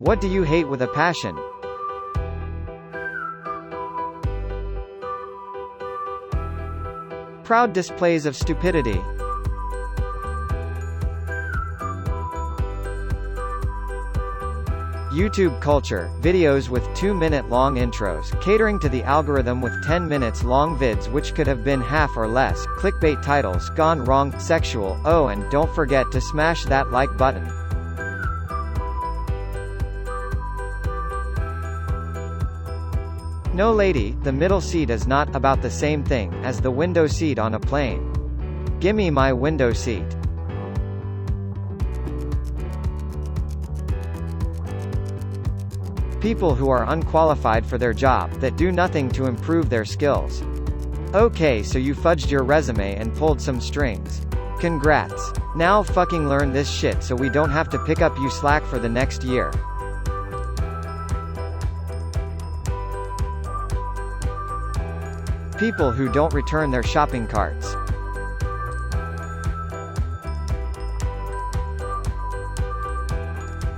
What do you hate with a passion? Proud displays of stupidity. YouTube culture, videos with 2-minute-long intros, catering to the algorithm with 10 minutes long vids which could have been half or less, clickbait titles, gone wrong, sexual, oh and don't forget to smash that like button. No lady, the middle seat is not about the same thing as the window seat on a plane. Gimme my window seat. People who are unqualified for their job, that do nothing to improve their skills. Okay, so you fudged your resume and pulled some strings. Congrats. Now fucking learn this shit so we don't have to pick up you slack for the next year. People who don't return their shopping carts.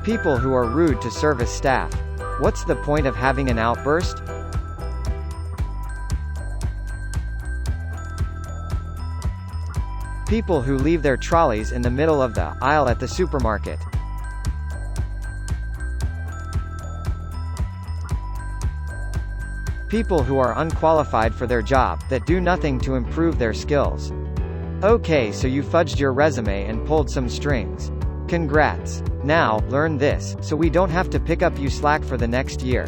People who are rude to service staff. What's the point of having an outburst? People who leave their trolleys in the middle of the aisle at the supermarket. People who are unqualified for their job, that do nothing to improve their skills. Okay, so you fudged your resume and pulled some strings. Congrats. Now, learn this, so we don't have to pick up you slack for the next year.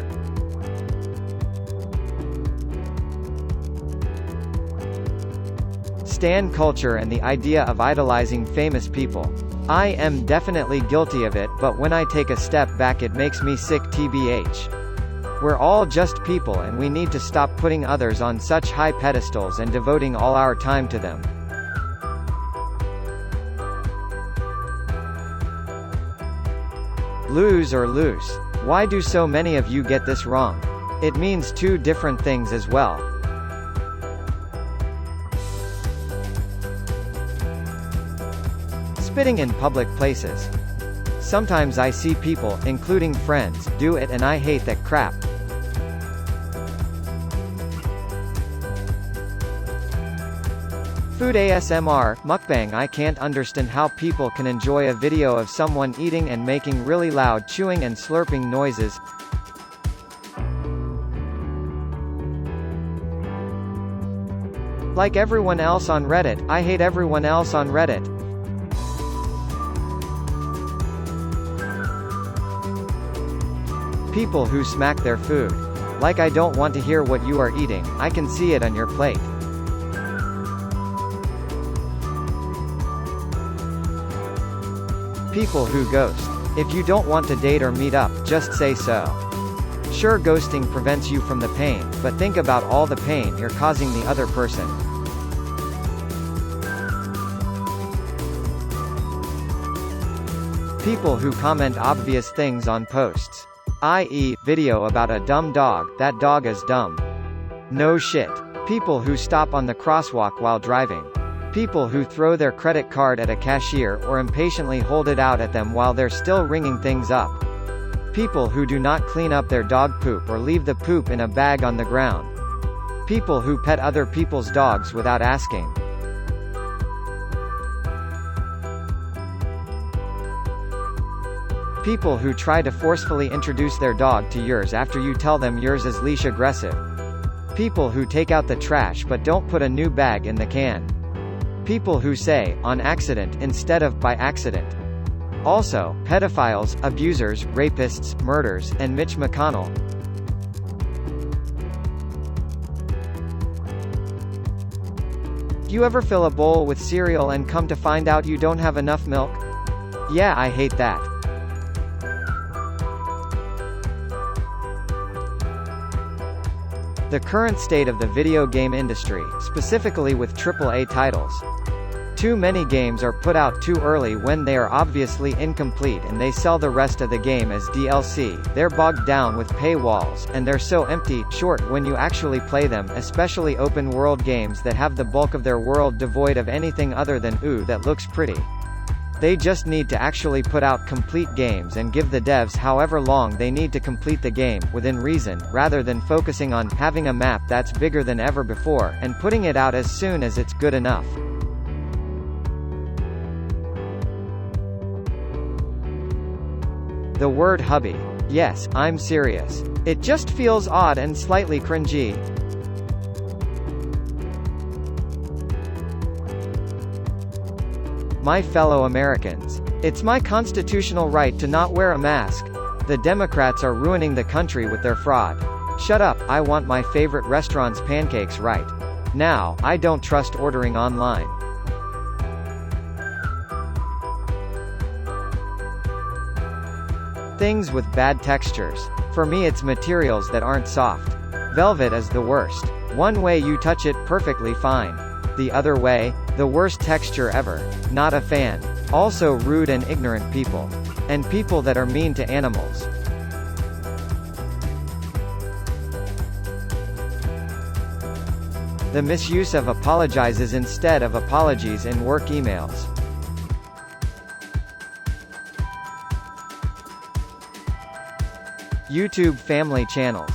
Stan culture and the idea of idolizing famous people. I am definitely guilty of it, but when I take a step back it makes me sick tbh. We're all just people and we need to stop putting others on such high pedestals and devoting all our time to them. Lose or loose. Why do so many of you get this wrong? It means two different things as well. Spitting in public places. Sometimes I see people, including friends, do it and I hate that crap. Food ASMR, mukbang. I can't understand how people can enjoy a video of someone eating and making really loud chewing and slurping noises. Like everyone else on Reddit, I hate everyone else on Reddit. People who smack their food. Like I don't want to hear what you are eating, I can see it on your plate. People who ghost. If you don't want to date or meet up, just say so. Sure, ghosting prevents you from the pain, but think about all the pain you're causing the other person. People who comment obvious things on posts. I.e., video about a dumb dog, that dog is dumb. No shit. People who stop on the crosswalk while driving. People who throw their credit card at a cashier or impatiently hold it out at them while they're still ringing things up. People who do not clean up their dog poop or leave the poop in a bag on the ground. People who pet other people's dogs without asking. People who try to forcefully introduce their dog to yours after you tell them yours is leash aggressive. People who take out the trash but don't put a new bag in the can. People who say, on accident, instead of by accident. Also, pedophiles, abusers, rapists, murderers, and Mitch McConnell. You ever fill a bowl with cereal and come to find out you don't have enough milk? Yeah, I hate that. The current state of the video game industry, specifically with AAA titles. Too many games are put out too early when they are obviously incomplete and they sell the rest of the game as DLC, they're bogged down with paywalls, and they're so empty, short when you actually play them, especially open-world games that have the bulk of their world devoid of anything other than, ooh that looks pretty. They just need to actually put out complete games and give the devs however long they need to complete the game, within reason, rather than focusing on having a map that's bigger than ever before, and putting it out as soon as it's good enough. The word hubby. Yes, I'm serious. It just feels odd and slightly cringy. My fellow Americans. It's my constitutional right to not wear a mask. The Democrats are ruining the country with their fraud. Shut up, I want my favorite restaurant's pancakes right now. I don't trust ordering online. Things with bad textures. For me it's materials that aren't soft. Velvet is the worst. One way you touch it perfectly fine. The other way, the worst texture ever. Not a fan. Also rude and ignorant people. And people that are mean to animals. The misuse of apologizes instead of apologies in work emails. YouTube family channels.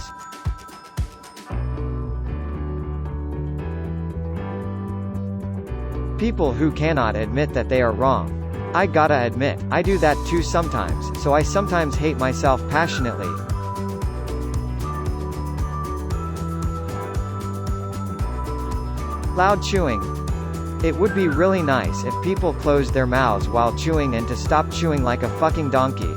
People who cannot admit that they are wrong. I gotta admit, I do that too sometimes, so I sometimes hate myself passionately. Loud chewing. It would be really nice if people closed their mouths while chewing and to stop chewing like a fucking donkey.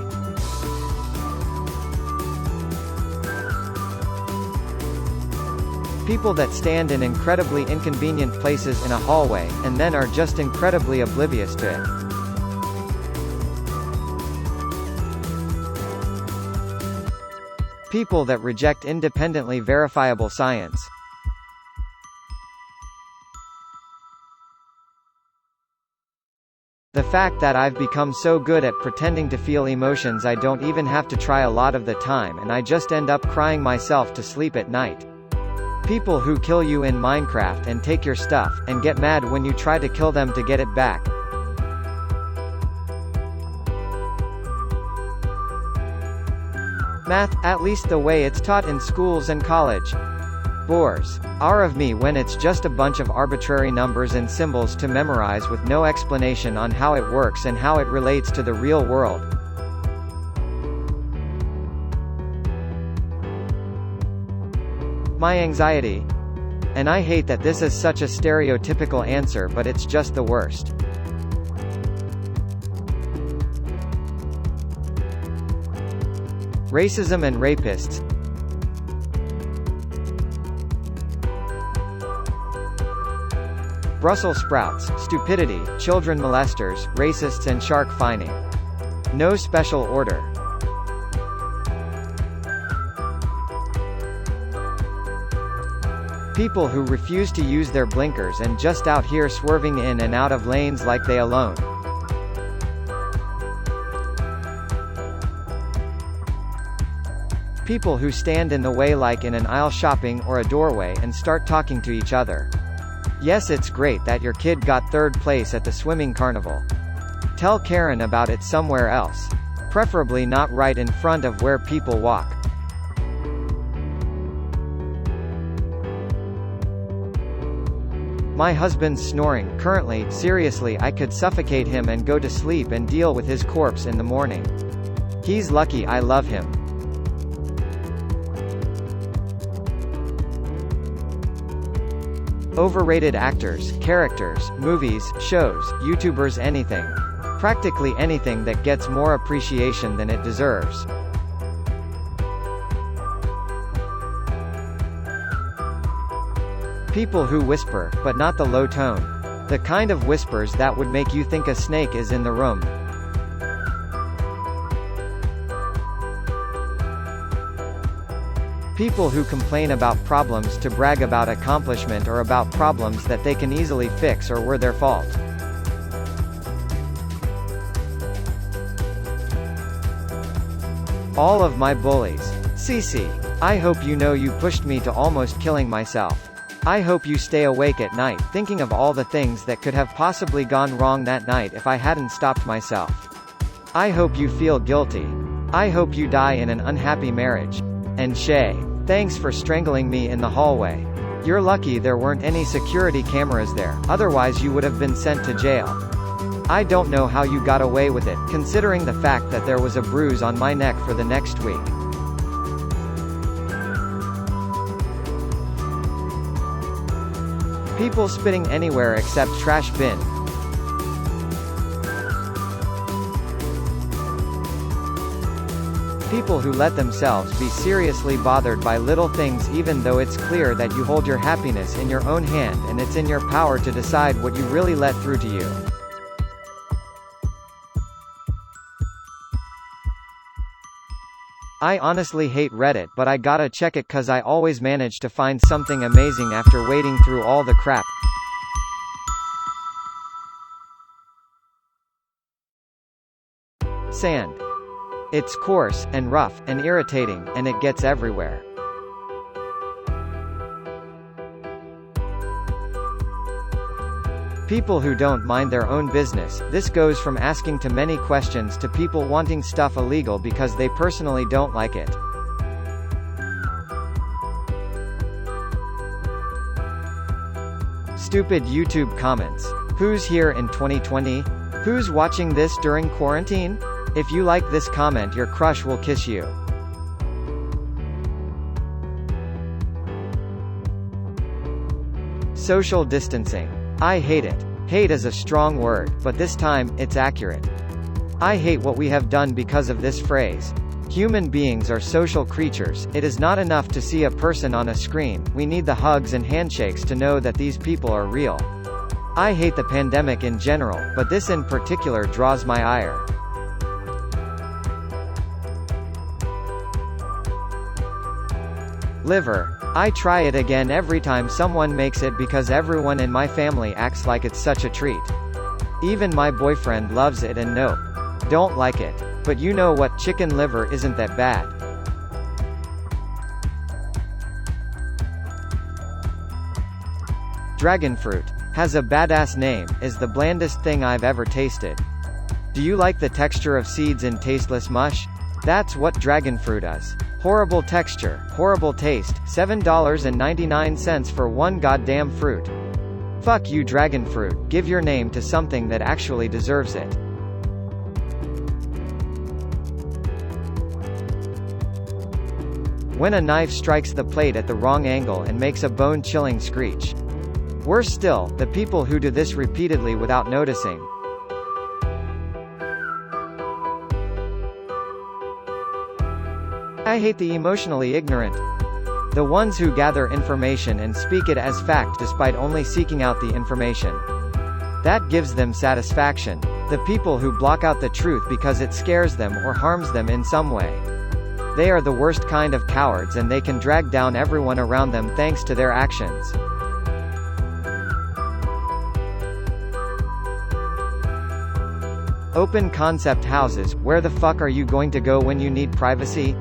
People that stand in incredibly inconvenient places in a hallway, and then are just incredibly oblivious to it. People that reject independently verifiable science. The fact that I've become so good at pretending to feel emotions I don't even have to try a lot of the time and I just end up crying myself to sleep at night. People who kill you in Minecraft and take your stuff, and get mad when you try to kill them to get it back. Math, at least the way it's taught in schools and college. Bores. Are of me when it's just a bunch of arbitrary numbers and symbols to memorize with no explanation on how it works and how it relates to the real world. My anxiety. And I hate that this is such a stereotypical answer, but it's just the worst. Racism and rapists. Brussels sprouts, stupidity, children molesters, racists and shark fining. No special order. People who refuse to use their blinkers and just out here swerving in and out of lanes like they alone. People who stand in the way like in an aisle shopping or a doorway and start talking to each other. Yes, it's great that your kid got third place at the swimming carnival. Tell Karen about it somewhere else. Preferably not right in front of where people walk. My husband's snoring. Currently, seriously, I could suffocate him and go to sleep and deal with his corpse in the morning. He's lucky I love him. Overrated actors, characters, movies, shows, YouTubers, anything. Practically anything that gets more appreciation than it deserves. People who whisper, but not the low tone. The kind of whispers that would make you think a snake is in the room. People who complain about problems to brag about accomplishment or about problems that they can easily fix or were their fault. All of my bullies. Cece. I hope you know you pushed me to almost killing myself. I hope you stay awake at night, thinking of all the things that could have possibly gone wrong that night if I hadn't stopped myself. I hope you feel guilty. I hope you die in an unhappy marriage. And Shay. Thanks for strangling me in the hallway. You're lucky there weren't any security cameras there, otherwise you would have been sent to jail. I don't know how you got away with it, considering the fact that there was a bruise on my neck for the next week. People spitting anywhere except trash bin. People who let themselves be seriously bothered by little things even though it's clear that you hold your happiness in your own hand and it's in your power to decide what you really let through to you. I honestly hate Reddit, but I gotta check it cause I always manage to find something amazing after wading through all the crap. Sand. It's coarse, and rough, and irritating, and it gets everywhere. People who don't mind their own business. This goes from asking too many questions to people wanting stuff illegal because they personally don't like it. Stupid YouTube comments. Who's here in 2020? Who's watching this during quarantine? If you like this comment, your crush will kiss you. Social distancing. I hate it. Hate is a strong word, but this time, it's accurate. I hate what we have done because of this phrase. Human beings are social creatures. It is not enough to see a person on a screen, we need the hugs and handshakes to know that these people are real. I hate the pandemic in general, but this in particular draws my ire. Liver. I try it again every time someone makes it because everyone in my family acts like it's such a treat. Even my boyfriend loves it and nope. Don't like it. But you know what, chicken liver isn't that bad. Dragon fruit. Has a badass name, is the blandest thing I've ever tasted. Do you like the texture of seeds in tasteless mush? That's what dragon fruit is. Horrible texture, horrible taste, $7.99 for one goddamn fruit. Fuck you dragon fruit, give your name to something that actually deserves it. When a knife strikes the plate at the wrong angle and makes a bone-chilling screech. Worse still, the people who do this repeatedly without noticing. I hate the emotionally ignorant. The ones who gather information and speak it as fact despite only seeking out the information. That gives them satisfaction. The people who block out the truth because it scares them or harms them in some way. They are the worst kind of cowards and they can drag down everyone around them thanks to their actions. Open concept houses. Where the fuck are you going to go when you need privacy?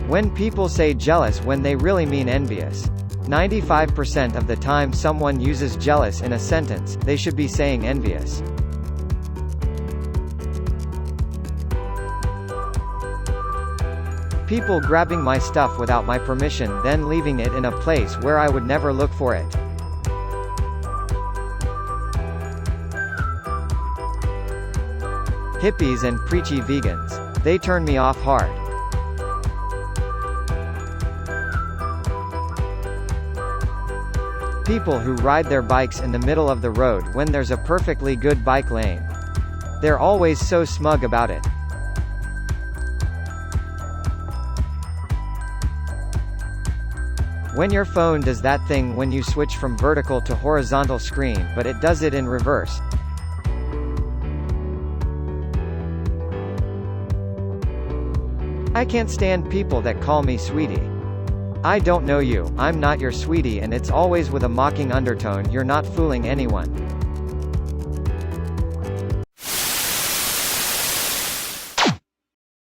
When people say jealous when they really mean envious. 95% of the time someone uses jealous in a sentence, they should be saying envious. People grabbing my stuff without my permission then leaving it in a place where I would never look for it. Hippies and preachy vegans. They turn me off hard. People who ride their bikes in the middle of the road when there's a perfectly good bike lane. They're always so smug about it. When your phone does that thing when you switch from vertical to horizontal screen but it does it in reverse. I can't stand people that call me sweetie. I don't know you, I'm not your sweetie, and it's always with a mocking undertone. You're not fooling anyone.